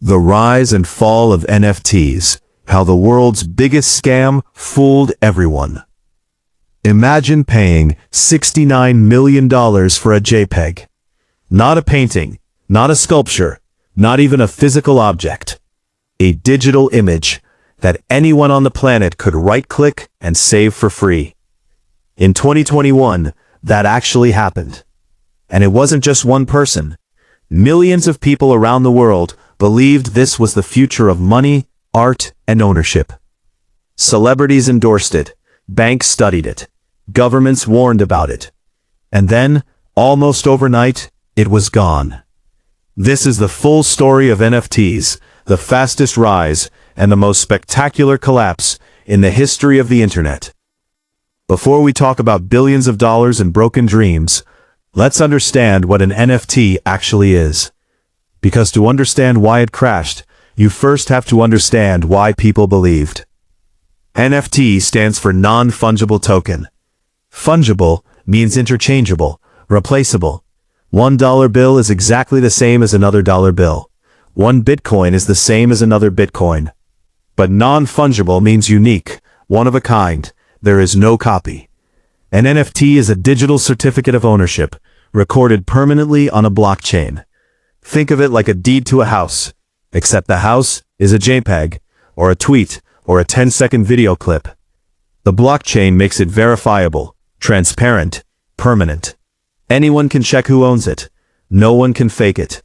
The rise and fall of NFTs, how the world's biggest scam fooled everyone. Imagine paying $69 million for a JPEG. Not a painting, not a sculpture, not even a physical object. A digital image that anyone on the planet could right-click and save for free. In 2021, that actually happened. And it wasn't just one person. Millions of people around the world believed this was the future of money, art, and ownership. Celebrities endorsed it, banks studied it, governments warned about it. And then, almost overnight, it was gone. This is the full story of NFTs, the fastest rise and the most spectacular collapse in the history of the internet. Before we talk about billions of dollars and broken dreams, let's understand what an NFT actually is. Because to understand why it crashed, you first have to understand why people believed. NFT stands for non-fungible token. Fungible means interchangeable, replaceable. $1 bill is exactly the same as another dollar bill. One Bitcoin is the same as another Bitcoin. But non-fungible means unique, one of a kind. There is no copy. An NFT is a digital certificate of ownership, recorded permanently on a blockchain. Think of it like a deed to a house, except the house is a JPEG, or a tweet, or a 10-second video clip. The blockchain makes it verifiable, transparent, permanent. Anyone can check who owns it. No one can fake it.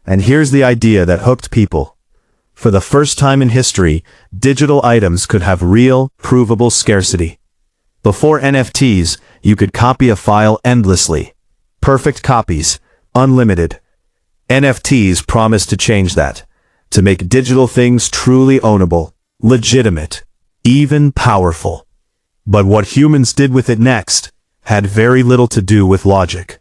And here's the idea that hooked people. For the first time in history, digital items could have real, provable scarcity. Before NFTs, you could copy a file endlessly. Perfect copies, unlimited. NFTs promise to change that, to make digital things truly ownable, legitimate, even powerful. But what humans did with it next had very little to do with logic.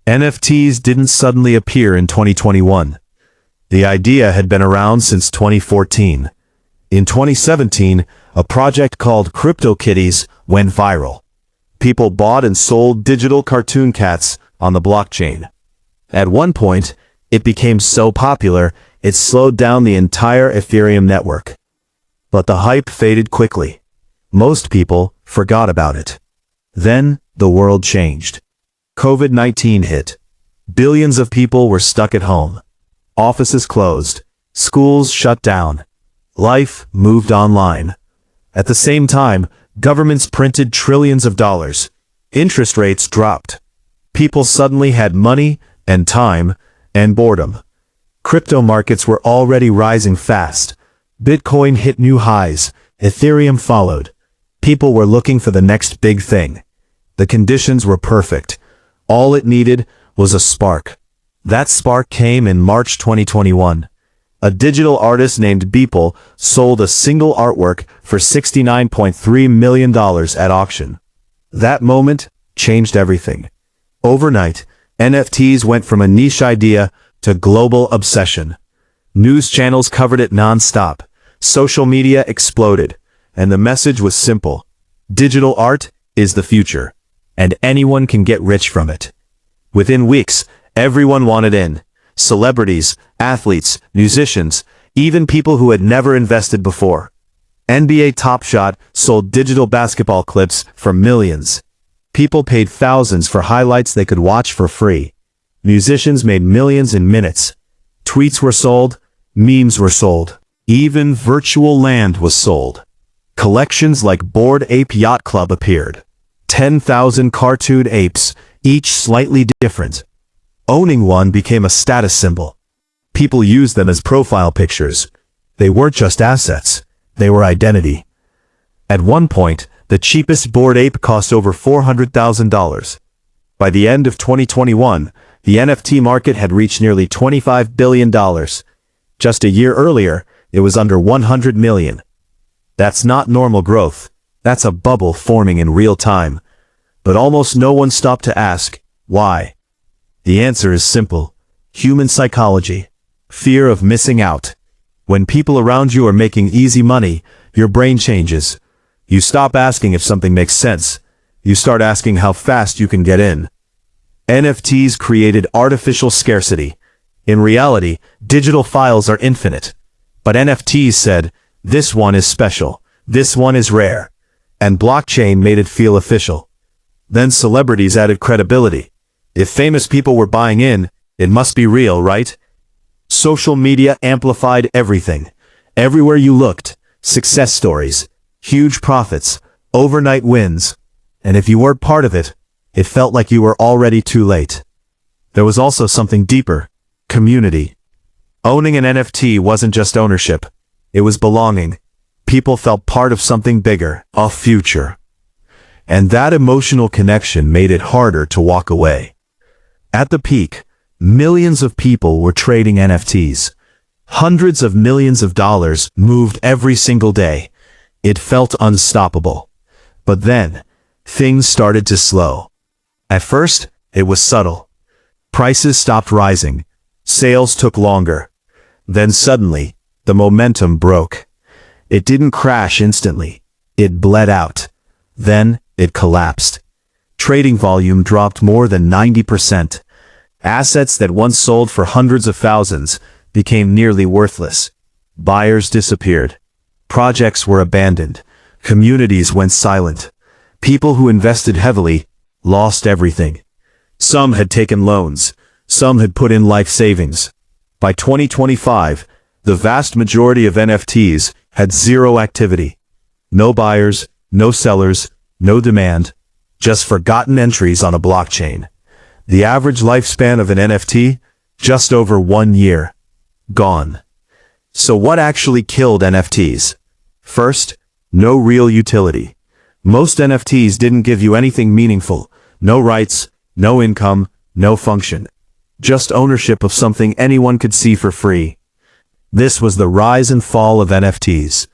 NFTs didn't suddenly appear in 2021. The idea had been around since 2014. In 2017, a project called CryptoKitties went viral. People bought and sold digital cartoon cats on the blockchain. At one point, it became so popular, it slowed down the entire Ethereum network. But the hype faded quickly. Most people forgot about it. Then, the world changed. COVID-19 hit. Billions of people were stuck at home. Offices closed. Schools shut down. Life moved online. At the same time, governments printed trillions of dollars. Interest rates dropped. People suddenly had money and time and boredom. Crypto markets were already rising fast. Bitcoin hit new highs. Ethereum followed. People were looking for the next big thing. The conditions were perfect. All it needed was a spark. That spark came in March 2021. A digital artist named Beeple sold a single artwork for $69.3 million at auction. That moment changed everything. Overnight, NFTs went from a niche idea to global obsession. News channels covered it non-stop. Social media exploded. And the message was simple. Digital art is the future, and anyone can get rich from it. Within weeks, everyone wanted in. Celebrities, athletes, musicians, even people who had never invested before. NBA Top Shot sold digital basketball clips for millions. People paid thousands for highlights they could watch for free. Musicians made millions in minutes. Tweets were sold, memes were sold. Even virtual land was sold. Collections like Bored Ape Yacht Club appeared. 10,000 cartoon apes, each slightly different. Owning one became a status symbol. People used them as profile pictures. They weren't just assets, they were identity. At one point, the cheapest Bored Ape cost over $400,000. By the end of 2021, the NFT market had reached nearly $25 billion. Just a year earlier, it was under $100 million. That's not normal growth. That's a bubble forming in real time. But almost no one stopped to ask, why? The answer is simple. Human psychology. Fear of missing out. When people around you are making easy money, your brain changes. You stop asking if something makes sense. You start asking how fast you can get in. NFTs created artificial scarcity. In reality, digital files are infinite. But NFTs said, this one is special, this one is rare. And blockchain made it feel official. Then celebrities added credibility. If famous people were buying in, it must be real, right? Social media amplified everything. Everywhere you looked, success stories, huge profits, overnight wins. And if you weren't part of it, it felt like you were already too late. There was also something deeper: community. Owning an NFT wasn't just ownership. It was belonging. People felt part of something bigger, a future. And that emotional connection made it harder to walk away. At the peak, millions of people were trading NFTs. Hundreds of millions of dollars moved every single day. It felt unstoppable. But then, things started to slow. At first, it was subtle. Prices stopped rising. Sales took longer. Then suddenly, the momentum broke. It didn't crash instantly. It bled out. Then, it collapsed. Trading volume dropped more than 90%. Assets that once sold for hundreds of thousands became nearly worthless. Buyers disappeared. Projects were abandoned. Communities went silent. People who invested heavily lost everything. Some had taken loans. Some had put in life savings. By 2025, the vast majority of NFTs had zero activity. No buyers, no sellers, no demand, just forgotten entries on a blockchain. The average lifespan of an NFT? Just over 1 year. Gone. So what actually killed NFTs? First, no real utility. Most NFTs didn't give you anything meaningful. No rights, no income, no function. Just ownership of something anyone could see for free. This was the rise and fall of NFTs.